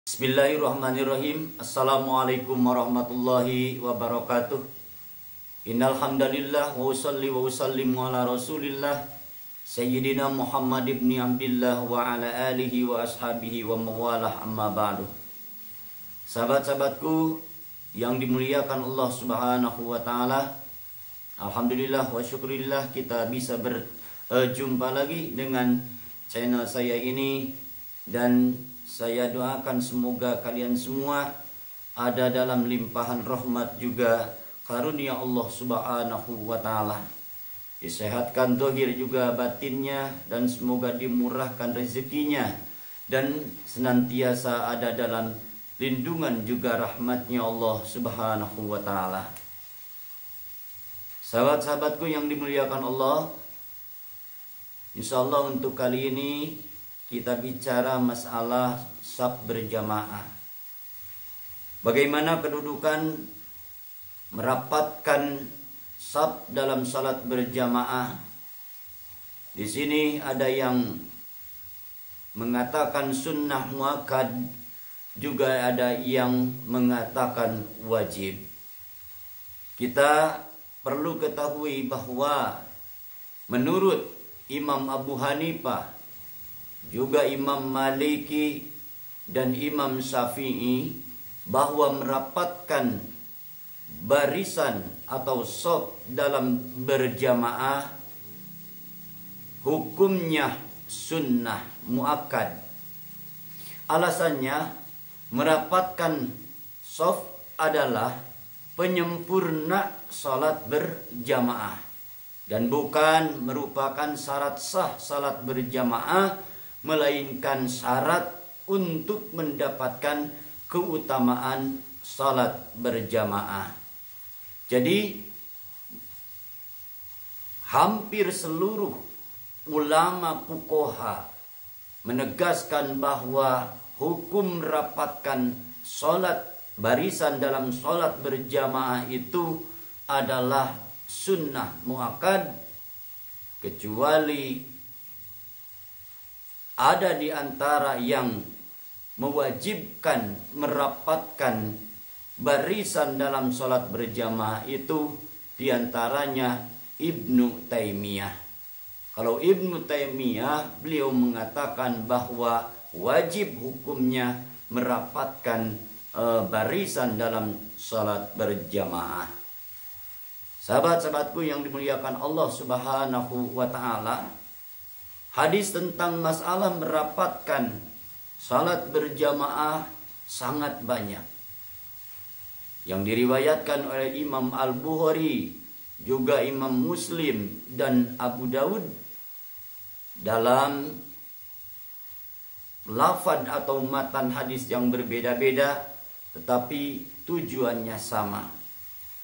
Bismillahirrahmanirrahim. Assalamualaikum warahmatullahi wabarakatuh. Innal hamdalillah wa usalli wa usallimu ala Rasulillah Sayyidina Muhammad ibn Abdillah wa ala alihi wa ashabihi wa mawalah, amma ba'du. Sahabat-sahabatku yang dimuliakan Allah Subhanahu wa taala, alhamdulillah wa syukurillah kita bisa berjumpa lagi dengan channel saya ini, dan saya doakan semoga kalian semua ada dalam limpahan rahmat juga karunia Allah Subhanahu wa taala. Disehatkan zahir juga batinnya, dan semoga dimurahkan rezekinya dan senantiasa ada dalam lindungan juga rahmatnya Allah Subhanahu wa taala. Sahabat-sahabatku yang dimuliakan Allah, insyaallah untuk kali ini kita bicara masalah shaf berjamaah. Bagaimana kedudukan merapatkan shaf dalam salat berjamaah? Di sini ada yang mengatakan sunnah muakkad, juga ada yang mengatakan wajib. Kita perlu ketahui bahwa menurut Imam Abu Hanifah, juga Imam Maliki dan Imam Syafi'i, bahwa merapatkan barisan atau shaf dalam berjamaah hukumnya sunnah muakkad. Alasannya, merapatkan shaf adalah penyempurna salat berjamaah dan bukan merupakan syarat sah salat berjamaah, melainkan syarat untuk mendapatkan keutamaan salat berjamaah. Jadi hampir seluruh ulama fuqaha menegaskan bahwa hukum merapatkan salat barisan dalam salat berjamaah itu adalah sunnah muakkad, kecuali ada di antara yang mewajibkan merapatkan barisan dalam sholat berjamaah itu, diantaranya Ibnu Taimiyah. Kalau Ibnu Taimiyah, beliau mengatakan bahwa wajib hukumnya merapatkan barisan dalam sholat berjamaah. Sahabat-sahabatku yang dimuliakan Allah Subhanahu wa taala, hadis tentang masalah merapatkan salat berjamaah sangat banyak, yang diriwayatkan oleh Imam Al-Bukhari, juga Imam Muslim dan Abu Daud dalam lafaz atau matan hadis yang berbeda-beda, tetapi tujuannya sama.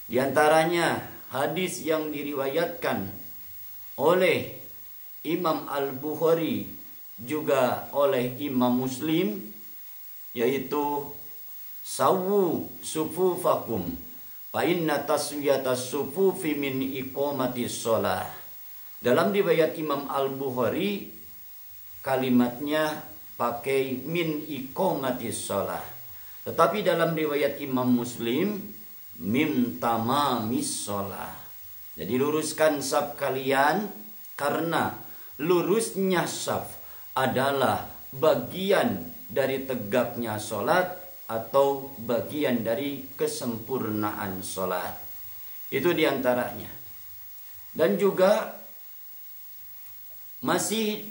Di antaranya hadis yang diriwayatkan oleh Imam Al-Bukhari juga oleh Imam Muslim, yaitu sawu sufufakum fa inna taswiyatas sufufi min iqamatis shalah. Dalam riwayat Imam Al-Bukhari kalimatnya pakai min iqamatis shalah, tetapi dalam riwayat Imam Muslim min tamamis shalah. Jadi luruskan shaf kalian, karena lurusnya shaf adalah bagian dari tegaknya sholat atau bagian dari kesempurnaan sholat. Itu diantaranya. Dan juga masih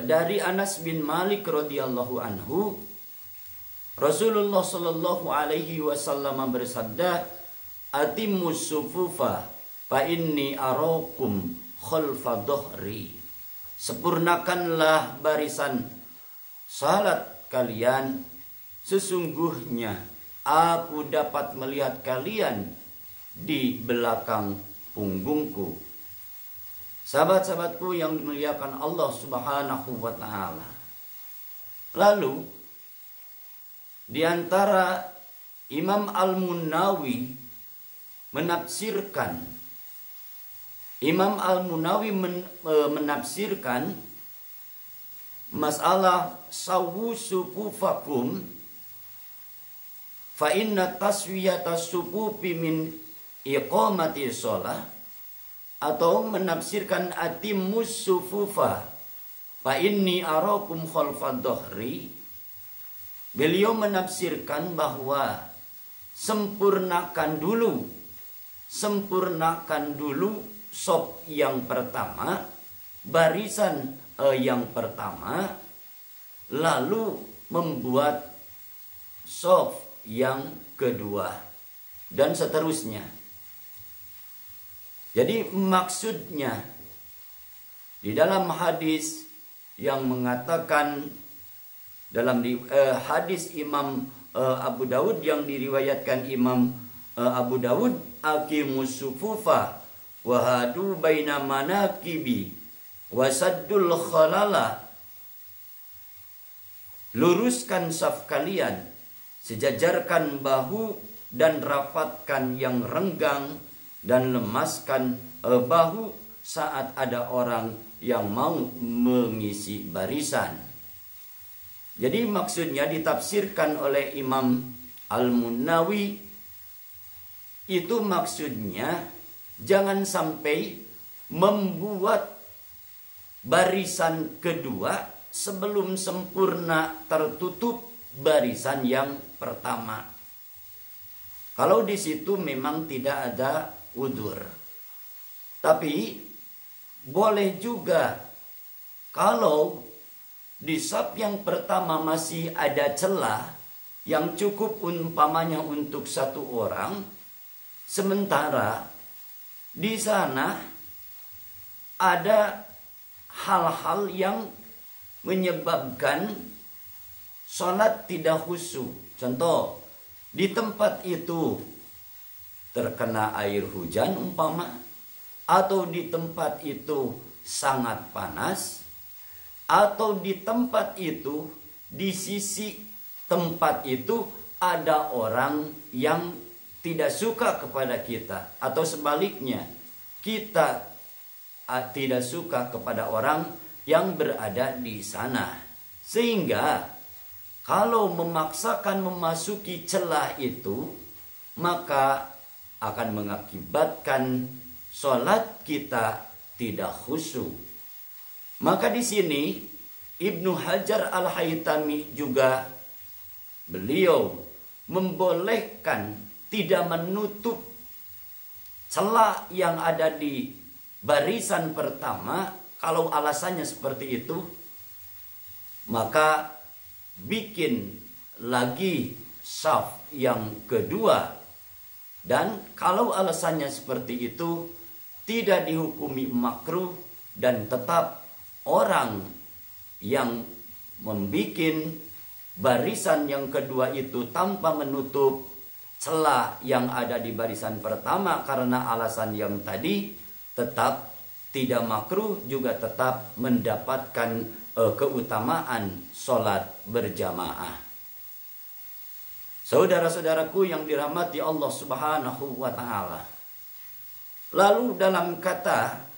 dari Anas bin Malik radhiyallahu anhu, Rasulullah sallallahu alaihi wasallam bersabda, "Atimmus sufufa fa inni arakum khalfa dhahri." Sempurnakanlah barisan salat kalian, sesungguhnya aku dapat melihat kalian di belakang punggungku. Sahabat-sahabatku yang dimuliakan Allah Subhanahu wa taala. Lalu di antara Imam Al-Munawi menafsirkan, Imam Al-Munawi menafsirkan masalah sawu sufufakum fa inna taswiyata sufufi min iqamati shalah, atau menafsirkan atimmus sufufa fa inni arakum khalfad dhahri. Beliau menafsirkan bahwa sempurnakan dulu sop yang pertama, barisan yang pertama, lalu membuat sop yang kedua, dan seterusnya. Jadi maksudnya di dalam hadis yang mengatakan, dalam hadis Imam Abu Dawud yang diriwayatkan Imam Abu Dawud, aqimus sufufa wahadu baina manakibi wasaddul khalala, luruskan saf kalian, sejajarkan bahu dan rapatkan yang renggang, dan lemaskan bahu saat ada orang yang mau mengisi barisan. Jadi maksudnya ditafsirkan oleh Imam Al-Munawi, itu maksudnya jangan sampai membuat barisan kedua sebelum sempurna tertutup barisan yang pertama. Kalau di situ memang tidak ada udzur. Tapi boleh juga kalau di saf yang pertama masih ada celah yang cukup umpamanya untuk satu orang, sementara di sana ada hal-hal yang menyebabkan sholat tidak khusyuk. Contoh, di tempat itu terkena air hujan umpama, atau di tempat itu sangat panas, atau di tempat itu, di sisi tempat itu ada orang yang tidak suka kepada kita, atau sebaliknya kita tidak suka kepada orang yang berada di sana. Sehingga kalau memaksakan memasuki celah itu, maka akan mengakibatkan sholat kita tidak khusyuk. Maka di sini Ibnu Hajar Al-Haytami juga beliau membolehkan tidak menutup celah yang ada di barisan pertama. Kalau alasannya seperti itu, maka bikin lagi saf yang kedua. Dan kalau alasannya seperti itu, tidak dihukumi makruh, dan tetap orang yang membikin barisan yang kedua itu tanpa menutup celah yang ada di barisan pertama karena alasan yang tadi, tetap tidak makruh, juga tetap mendapatkan keutamaan sholat berjamaah. Saudara-saudaraku yang dirahmati Allah Subhanahu wa ta'ala. Lalu dalam kata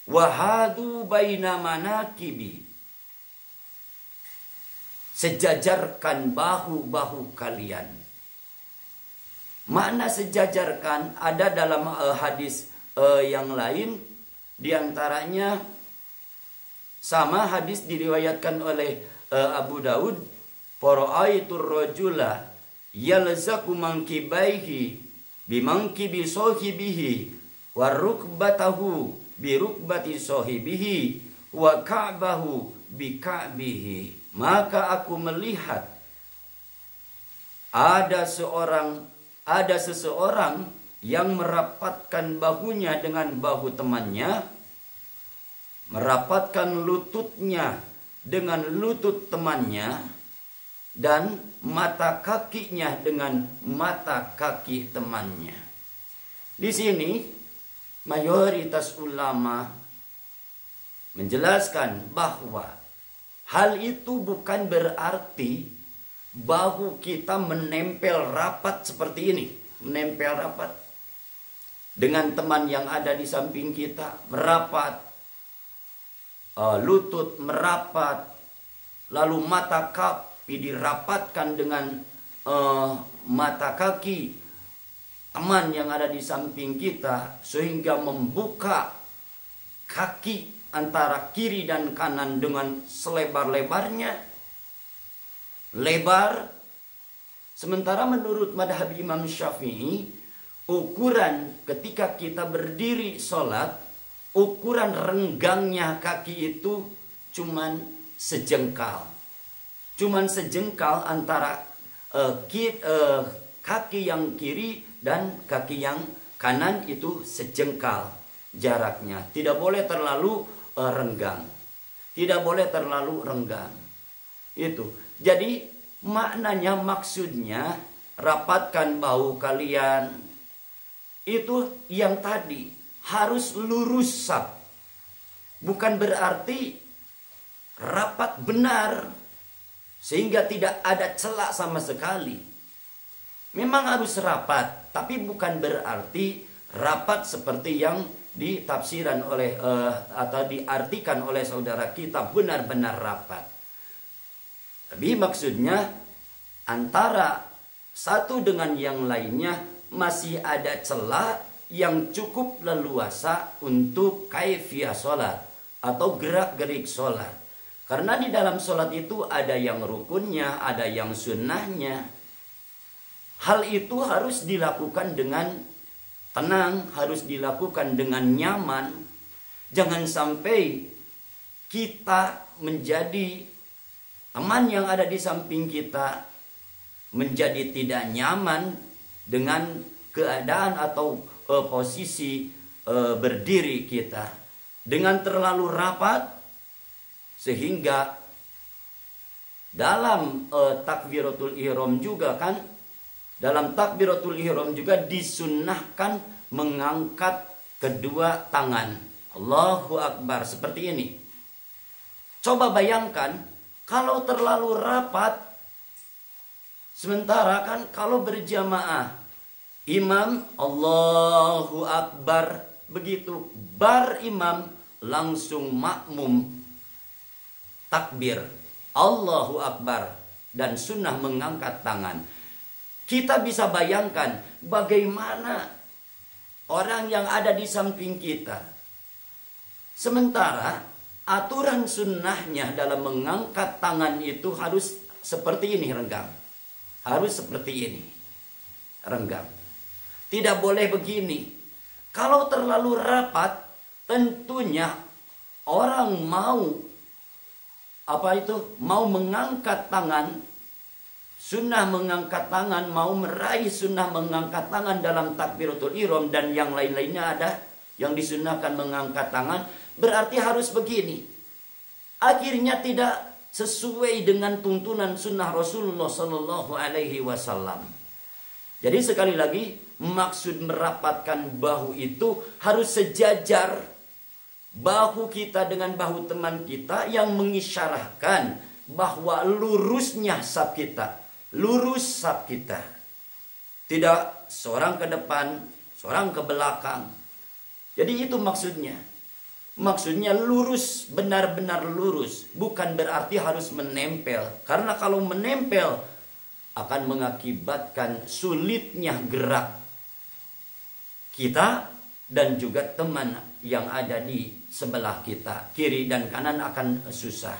wahadu baina manakibi, sejajarkan bahu-bahu kalian. Makna sejajarkan ada dalam hadis yang lain, diantaranya sama hadis diriwayatkan oleh Abu Daud, fara'aitur rajula yalzaku mankibaihi bimangkibi sahibihi wa rukbatahu birukbati sahibihi wa ka'bahu bika'bihi. Maka aku melihat ada seseorang yang merapatkan bahunya dengan bahu temannya, merapatkan lututnya dengan lutut temannya, dan mata kakinya dengan mata kaki temannya. Di sini mayoritas ulama menjelaskan bahwa hal itu bukan berarti bahu kita menempel rapat seperti ini, menempel rapat dengan teman yang ada di samping kita, merapat, lutut merapat, lalu mata kaki dirapatkan dengan mata kaki teman yang ada di samping kita, sehingga membuka kaki antara kiri dan kanan dengan selebar-lebarnya, lebar. Sementara menurut madhab Imam Syafi'i, ukuran ketika kita berdiri sholat, ukuran renggangnya kaki itu cuman sejengkal. Cuman sejengkal antara kaki yang kiri dan kaki yang kanan itu sejengkal jaraknya. Tidak boleh terlalu renggang. Tidak boleh terlalu renggang. Itu. Jadi maknanya, maksudnya rapatkan bahu kalian. Itu yang tadi harus lurus saf. Bukan berarti rapat benar sehingga tidak ada celah sama sekali. Memang harus rapat, tapi bukan berarti rapat seperti yang ditafsiran oleh atau diartikan oleh saudara kita benar-benar rapat. Tapi maksudnya antara satu dengan yang lainnya masih ada celah yang cukup leluasa untuk kaifiyah sholat atau gerak-gerik sholat. Karena di dalam sholat itu ada yang rukunnya, ada yang sunnahnya. Hal itu harus dilakukan dengan tenang, harus dilakukan dengan nyaman. Jangan sampai kita menjadi teman yang ada di samping kita menjadi tidak nyaman dengan keadaan atau posisi berdiri kita dengan terlalu rapat, sehingga dalam takbiratul ihram juga kan, dalam takbiratul ihram juga disunnahkan mengangkat kedua tangan. Allahu Akbar seperti ini. Coba bayangkan kalau terlalu rapat, sementara kan kalau berjamaah imam Allahu Akbar, begitu bar imam langsung makmum takbir Allahu Akbar dan sunnah mengangkat tangan. Kita bisa bayangkan bagaimana orang yang ada di samping kita, sementara aturan sunnahnya dalam mengangkat tangan itu harus seperti ini renggang. Harus seperti ini renggang. Tidak boleh begini. Kalau terlalu rapat, tentunya orang mau mau mengangkat tangan, sunnah mengangkat tangan, mau meraih sunnah mengangkat tangan dalam takbiratul ihram dan yang lain-lainnya ada yang disunnahkan mengangkat tangan, berarti harus begini. Akhirnya tidak sesuai dengan tuntunan sunnah Rasulullah Sallallahu Alaihi Wasallam. Jadi sekali lagi, maksud merapatkan bahu itu harus sejajar bahu kita dengan bahu teman kita, yang mengisyarahkan bahwa lurusnya saf kita, lurus saf kita. Tidak seorang ke depan, seorang ke belakang. Jadi itu maksudnya. Maksudnya lurus, benar-benar lurus. Bukan berarti harus menempel. Karena kalau menempel akan mengakibatkan sulitnya gerak kita dan juga teman yang ada di sebelah kita. Kiri dan kanan akan susah.